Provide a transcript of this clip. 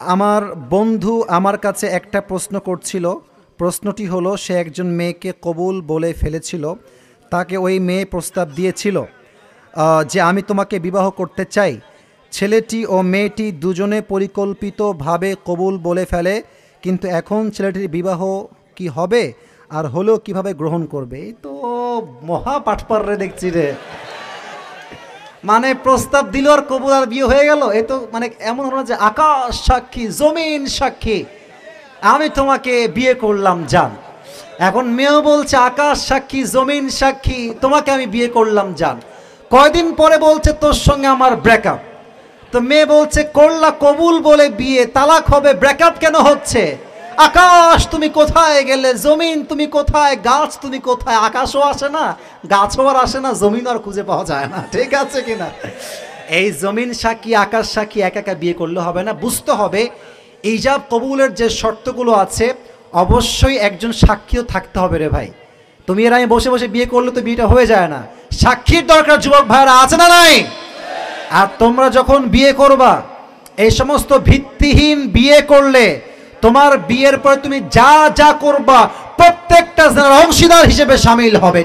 আমার বন্ধু আমার কাছে একটা প্রশ্ন করছিল। প্রশ্নটি হলো, সে একজন মেয়েকে কবুল বলে ফেলেছিল। তাকে ওই মেয়ে প্রস্তাব দিয়েছিল যে আমি তোমাকে বিবাহ করতে চাই। ছেলেটি ও মেয়েটি দুজনে পরিকল্পিতভাবে কবুল বলে ফেলে, কিন্তু এখন ছেলেটির বিবাহ কি হবে, আর হলেও কিভাবে গ্রহণ করবে? এই তো মহা পাঠপার রে দেখছি রে। মানে প্রস্তাব দিল আর কবুল আর বিয়ে হয়ে গেল। এ তো মানে এমন হলো যে আকাশ সাক্ষী জমিন সাক্ষী আমি তোমাকে বিয়ে করলাম জান। এখন মেয়েও বলছে আকাশ সাক্ষী জমিন সাক্ষী তোমাকে আমি বিয়ে করলাম জান। কয়দিন পরে বলছে তোর সঙ্গে আমার ব্রেকআপ। তো মেয়ে বলছে করলা কবুল বলে বিয়ে, তালাক হবে, ব্রেকআপ কেন হচ্ছে? আকাশ তুমি কোথায় গেলে, জমিন তুমি কোথায়, গাছ তুমি কোথায়? আকাশও আসে না, গাছও আর আসে না, জমিন আর খুঁজে পাওয়া যায় না। ঠিক আছে কিনা? এই জমিন সাক্ষী আকাশ সাক্ষী একা একা বিয়ে করলে হবে না, বুঝতে হবে ইজাব কবুলের যে শর্তগুলো আছে অবশ্যই একজন সাক্ষীও থাকতে হবে রে ভাই। তুমি এর আমি বসে বসে বিয়ে করলে তো বিয়েটা হয়ে যায় না, সাক্ষীর দরকার। যুবক ভাইরা আছে না নাই? আর তোমরা যখন বিয়ে করবা, এই সমস্ত ভিত্তিহীন বিয়ে করলে তোমার বিয়ের পরে তুমি যা যা করবা প্রত্যেকটা অংশীদার হিসেবে সামিল হবে।